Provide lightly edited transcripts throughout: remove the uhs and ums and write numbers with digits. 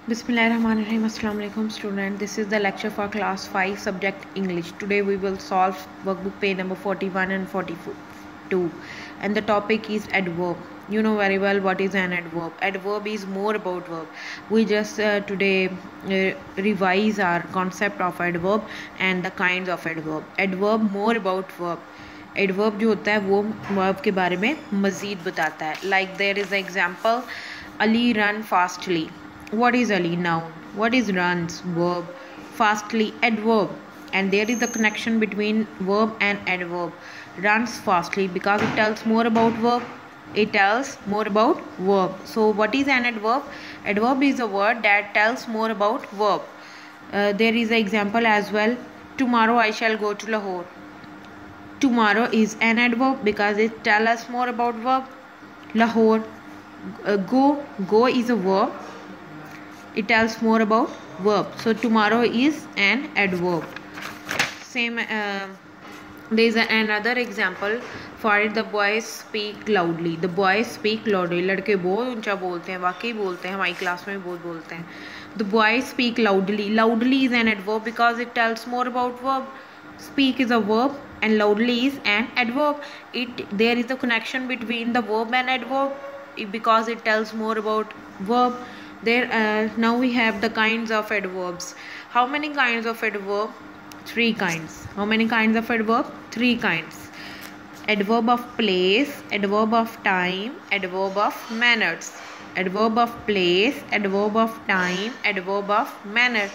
Bismillahirrahmanirrahim. Assalamu alaikum student. This is the lecture for class 5 subject English. Today we will solve workbook page number 41 and 42 and the topic is adverb. You know very well what is an adverb. Adverb is more about verb. We just today revise our concept of adverb and the kinds of adverb. Adverb more about verb. Adverb जो होता है वो verb के बारे में मज़ीद बताता है. Like there is example, Ali run fastly. What is Ali? Noun. What is runs? Verb. Fastly, adverb. And there is a connection between verb and adverb. Runs fastly because it tells more about verb. It tells more about verb. So what is an adverb? Adverb is a word that tells more about verb. There is an example as well. Tomorrow I shall go to Lahore. Tomorrow is an adverb because it tells us more about verb. Lahore. Go is a verb. It tells more about verb. So tomorrow is an adverb. Same there is another example for it. The boys speak loudly. The boys speak loudly. लड़के बहुत ऊंचा बोलते हैं, वाकई बोलते हैं, हमारी class में भी बहुत बोलते हैं. The boys speak loudly. Loudly is an adverb because it tells more about verb. Speak is a verb and loudly is an adverb. There is a connection between the verb and adverb because it tells more about verb. Now we have the kinds of adverbs. How many kinds of adverb? 3 kinds. How many kinds of adverb? 3 kinds. Adverb of place, adverb of time, adverb of manners. Adverb of place, adverb of time, adverb of manner.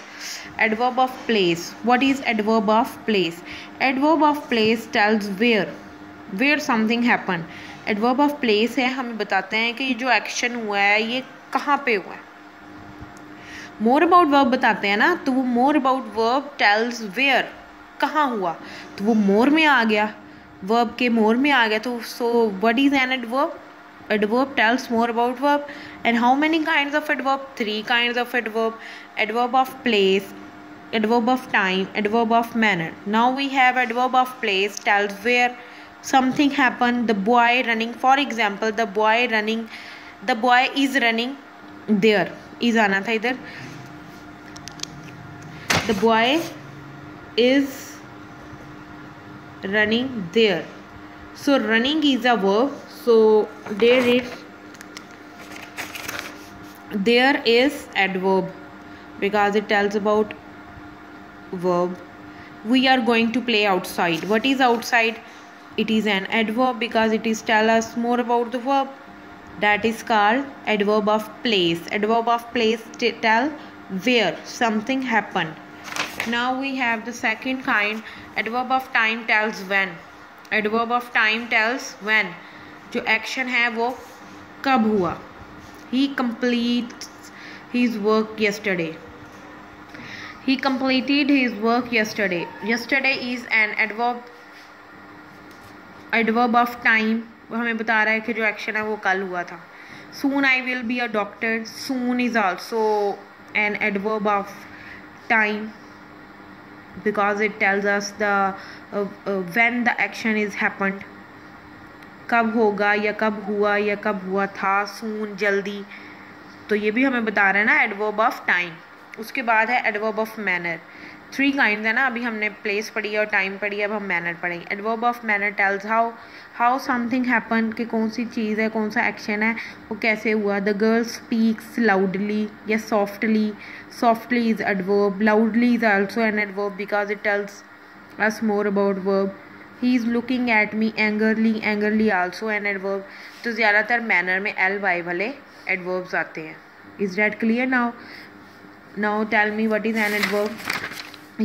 Adverb of place. What is adverb of place? Adverb of place tells where something happened. Adverb of place है, हमें बताते हैं कि जो action हुआ है ये कहाँ पे हुआ है. मोर अबाउट वर्ब बताते हैं ना, तो वो more about verb tells where, कहाँ हुआ, तो वो मोर में आ गया, वर्ब के मोर में आ गया. तो so what is an adverb? Adverb tells more about verb. And how many kinds of adverb? 3 kinds of adverb. Adverb of place, adverb of time, adverb of manner. Now we have adverb of place tells where something happened. The boy running, for example, the boy is running there. is आना था इधर. The boy is running there. So running is a verb. So there is adverb because it tells about verb. We are going to play outside. What is outside? It is an adverb because it is tell us more about the verb. That is called adverb of place. Adverb of place tell where something happened. Now we have the second kind. Adverb of time tells when. Adverb of time tells when जो action है वो कब हुआ. He completes his work yesterday. He completed his work yesterday. Yesterday is an adverb. Adverb of time वो हमें बता रहा है कि जो एक्शन है वो कल हुआ था. Soon I will be a doctor. Soon is also an adverb of time because it tells us the when the action is happened. कब होगा या कब हुआ था. सून जल्दी, तो ये भी हमें बता रहा है ना एडवर्ब ऑफ टाइम. उसके बाद है एडवर्ब ऑफ मैनर. 3 काइंड है ना, अभी हमने प्लेस पढ़ी और टाइम पढ़ी, अब हम मैनर पढ़ेंगे. Adverb of manner tales how something happen, कि कौन सी चीज़ है, कौन सा एक्शन है, वो कैसे हुआ. द गर्ल स्पीक्स लाउडली या softly. Softly is adverb. Loudly is also an adverb because it tells us more about verb. He is looking at me angrily. Angrily also an adverb. तो ज़्यादातर manner में ly वाले adverbs आते हैं. Is that clear now? Now tell me what is an adverb?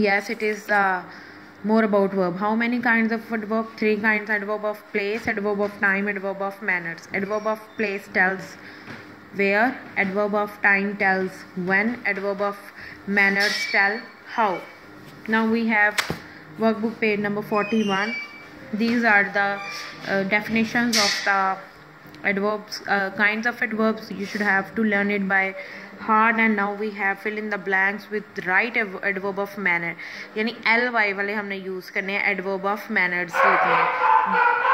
Yes, it is more about verb. How many kinds of adverb? 3 kinds. Adverb of place, adverb of time, adverb of manners. Adverb of place tells where. Adverb of time tells when. Adverb of manners tell how. Now we have workbook page number 41. These are the definitions of the adverbs, kinds of adverbs. You should have to learn it by heart. And now we have fill in the blanks with right adverb of manner. यानी ly वाले हमने use करने हैं. adverb of manners लिखने हैं.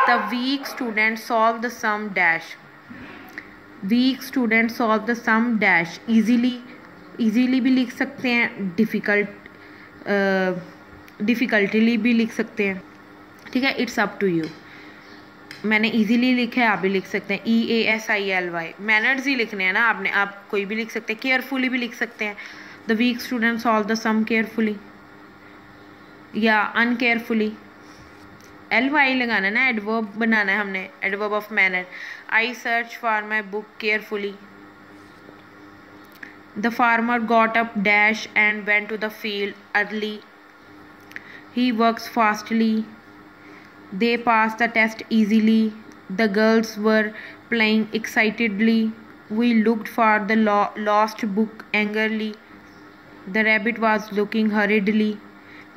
The weak student solve the sum dash. Weak students solve the sum dash easily. Easily भी लिख सकते हैं, डिफ़िकल्टली भी लिख सकते हैं, ठीक है, इट्स अप टू यू। मैंने इजीली लिखा है, आप भी लिख सकते हैं, EASILY। मैनर्स ही लिखने हैं ना आपने, आप कोई भी लिख सकते हैं, केयरफुली भी लिख सकते हैं, the weak student solve the sum carefully या अनकेयरफुली। LY लगाना है ना, एडवर्ब बनाना है हमने, adverb of manner. I search for my book carefully. The farmer got up dash and went to the field early. He works fastly. They passed the test easily. The girls were playing excitedly. We looked for the lost book angrily. The rabbit was looking hurriedly.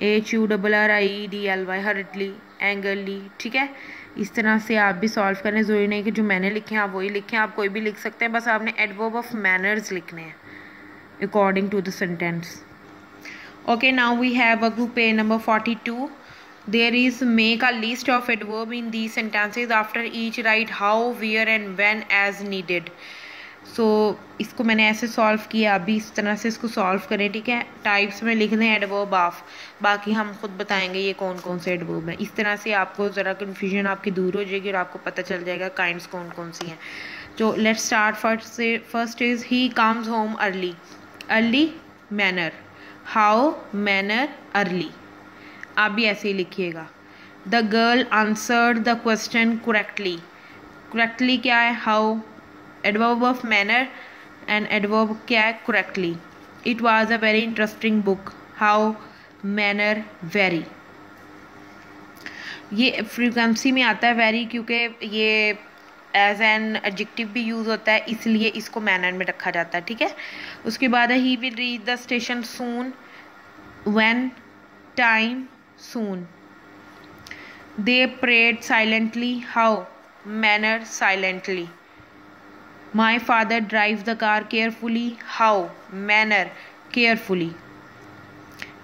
HURRIEDLY hurriedly, angrily। ठीक है, इस तरह से आप भी solve करें। ज़रूरी नहीं कि जो मैंने लिखे हैं आप वही लिखें, आप कोई भी लिख सकते हैं, बस आपने एडवर्ब ऑफ मैनर्स लिखने हैं according to the sentence. Okay, now we have a group A number 42. There is make a list of adverb in these sentences. After each write how, where and when as needed. So इसको मैंने ऐसे solve किया, आप भी इस तरह से इसको सॉल्व करें, ठीक है। टाइप्स में लिख दें एडवर्ब ऑफ, बाकी हम खुद बताएंगे ये कौन कौन से एडवर्ब हैं। इस तरह से आपको ज़रा कन्फ्यूजन आपकी दूर हो जाएगी और आपको पता चल जाएगा काइंड्स कौन कौन सी हैं। तो let's start. First is he comes home early. Early manner, how manner early, आप भी ऐसे ही लिखिएगा। The girl answered the question correctly. Correctly क्या है? How, adverb of manner, and adverb क्या है? Correctly. It was a very interesting book. How manner very. ये frequency में आता है वेरी, क्योंकि ये एज एन एडजेक्टिव भी यूज़ होता है, इसलिए इसको मैनर में रखा जाता है, ठीक है। उसके बाद he will reach the station soon, when, time, soon. They prayed silently. How manner silently. My father drive the car carefully. How manner carefully.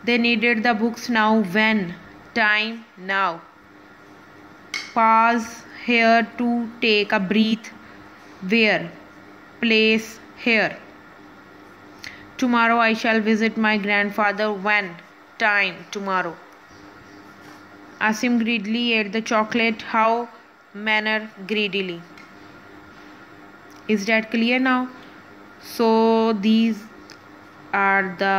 They needed the books now, when, time, now. Pause here to take a breath. Where, place, here. Tomorrow I shall visit my grandfather. When, time, tomorrow. Asim greedily ate the chocolate. How manner greedily. Is that clear now? So these are the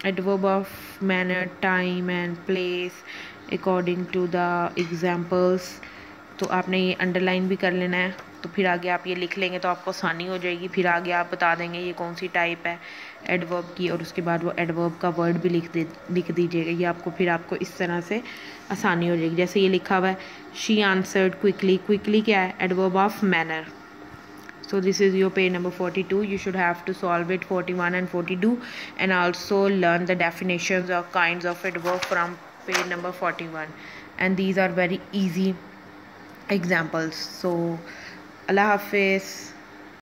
adverb of manner, time and place according to the examples. तो आपने ये underline भी कर लेना है, तो फिर आगे आप ये लिख लेंगे तो आपको आसानी हो जाएगी। फिर आगे आप बता देंगे ये कौन सी टाइप है एडवर्ब की, और उसके बाद वो एडवर्ब का वर्ड भी लिख दीजिएगा। ये आपको इस तरह से आसानी हो जाएगी। जैसे ये लिखा हुआ है, शी आंसर्ड क्विकली। क्विकली क्या है? Adverb of manner. So this is your page number 42. You should have to solve it 41 and 42 and also learn the definitions or kinds of adverb from page number 41, and these are very easy examples. So Allah Hafiz.